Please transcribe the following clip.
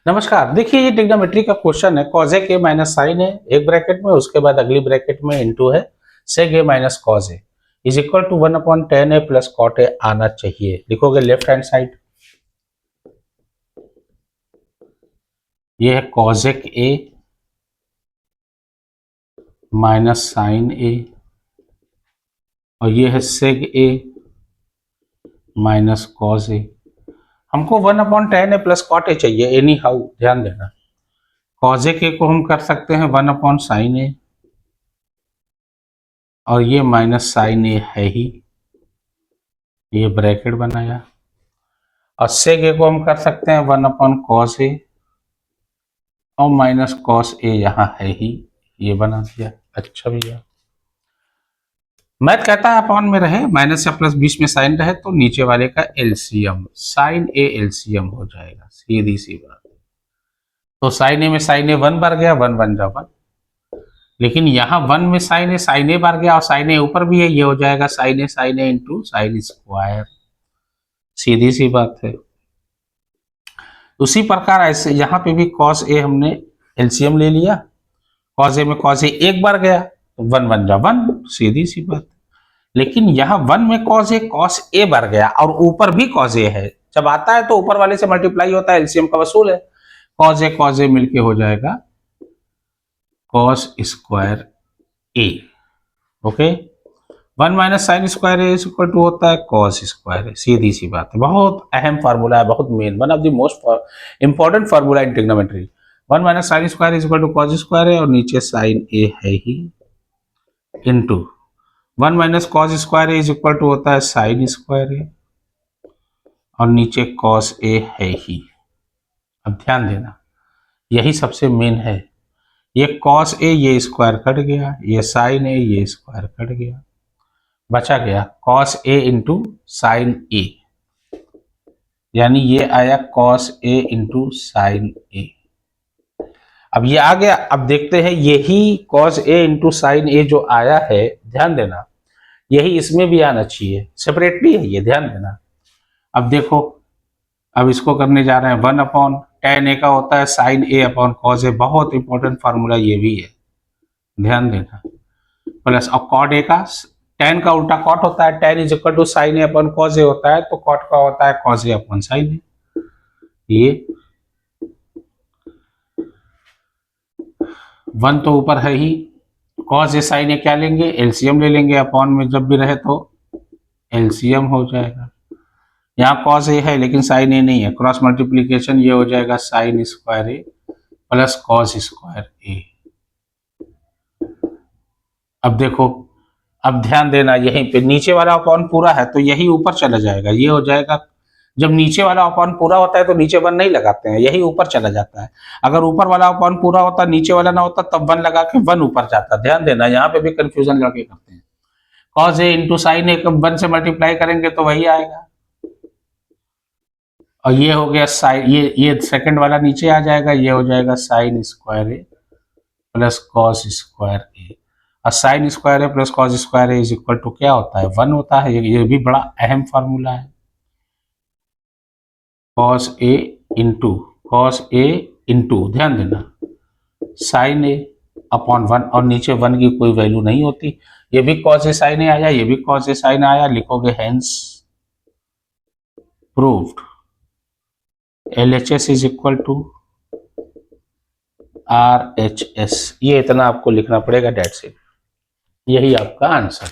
नमस्कार। देखिए ये ट्रिग्नोमेट्री का क्वेश्चन है। कॉज ए के माइनस साइन है एक ब्रैकेट में, उसके बाद अगली ब्रैकेट में इनटू है sec A minus cos A is equal to 1/10 A plus cot A आना चाहिए। लिखोगे लेफ्ट हैंड साइड, ये है कॉजेक ए माइनस साइन ए और ये है सेक ए माइनस कॉज ए। हमको 1/10 ए प्लस कॉट ए चाहिए एनी हाउ, ध्यान देना। कॉजेक ए को हम कर सकते हैं 1/sin ए और ये माइनस साइन ए है ही, ये ब्रैकेट बनाया। और सेक ए को हम कर सकते हैं 1/cos ए और माइनस कॉस ए यहाँ है ही, ये बना दिया। अच्छा भैया, मैथ कहता है अपॉन में रहे, माइनस या प्लस बीच में साइन रहे तो नीचे वाले का एलसीएम, साइन ए एलसीएम हो जाएगा, सीधी सी बात। तो साइन ए में साइन ए 1 बार गया, 1 बन जा 1, लेकिन यहाँ 1 में साइन ए बार गया और साइन ए ऊपर भी है, ये हो जाएगा साइन ए इंटू साइन स्क्वायर, सीधी सी बात है। उसी प्रकार ऐसे यहाँ पे भी कॉस ए हमने एलसीएम ले लिया, कॉस ए में कॉस ए एक बार गया तो 1 बन जा 1, सीधी सी बात। लेकिन यहाँ 1 में कॉस ए बार गया और ऊपर भी कॉस ए है, जब आता है तो ऊपर वाले से मल्टीप्लाई होता है, एलसीएम का वसूल है। कॉस ए मिलके हो जाएगा cos square A. Okay, 1 minus sine square A is equal to होता है कॉस स्क्वायर ए, सीधी सी बात है। बहुत अहम फार्मूला है, बहुत main, one of the most important formula in trigonometry. 1 minus sine square is equal to cos square A और नीचे साइन ए है ही, into 1 minus cos square A is equal to होता है साइन स्क्वायर ए और नीचे cos A है ही। अब ध्यान देना, यही सबसे मेन है। ये कॉस ए ये स्क्वायर कट गया, ये साइन ए ये स्क्वायर कट गया, बचा गया कॉस ए इंटू साइन ए, यानी ये आया कॉस ए इंटू साइन ए। अब ये आ गया। अब देखते हैं यही कॉस ए इंटू साइन ए जो आया है, ध्यान देना, यही इसमें भी आना चाहिए, सेपरेटली है ये, ध्यान देना। अब देखो, अब इसको करने जा रहे हैं 1/tan ए का होता है साइन ए अपॉन कॉस ए, बहुत इंपॉर्टेंट फार्मूला ये भी है, ध्यान देना। प्लस अब कॉट ए का, tan का उल्टा कॉट होता है, tan is equal to sine A upon cos A होता है, तो कॉट का होता है cos A upon sine A. ये 1 तो ऊपर है ही, कॉस ए साइन ए क्या लेंगे, एलसीएम ले लेंगे, अपॉन में जब भी रहे तो एलसीएम हो जाएगा। यहाँ कॉस ए है लेकिन साइन ए नहीं है, क्रॉस मल्टीप्लीकेशन, ये हो जाएगा sine square A plus cos square ए। अब देखो, अब ध्यान देना, यहीं पे नीचे वाला अपॉन पूरा है तो यही ऊपर चला जाएगा, ये हो जाएगा। जब नीचे वाला अपॉन पूरा होता है तो नीचे 1 नहीं लगाते हैं, यही ऊपर चला जाता है। अगर ऊपर वाला अपॉन पूरा होता, नीचे वाला ना होता, तब 1 लगा के 1 ऊपर जाता। ध्यान देना, यहाँ पे भी कंफ्यूजन लड़के करते हैं। कॉस ए इंटू साइन ए 1 से मल्टीप्लाई करेंगे तो वही आएगा, और ये हो गया साइन, ये सेकंड वाला नीचे आ जाएगा, ये हो जाएगा sine square A plus cos square A. और sine square A plus cos square A is equal to क्या होता है, 1 होता है। ये भी बड़ा अहम फार्मूला है। कॉस ए इंटू ध्यान देना साइन ए अपॉन 1, और नीचे 1 की कोई वैल्यू नहीं होती। ये भी कॉस ए साइन ए आया, ये भी कॉस ए साइन आया, लिखोगे hence proved LHS is equal to RHS। ये इतना आपको लिखना पड़ेगा, डेट्स इट, यही आपका आंसर।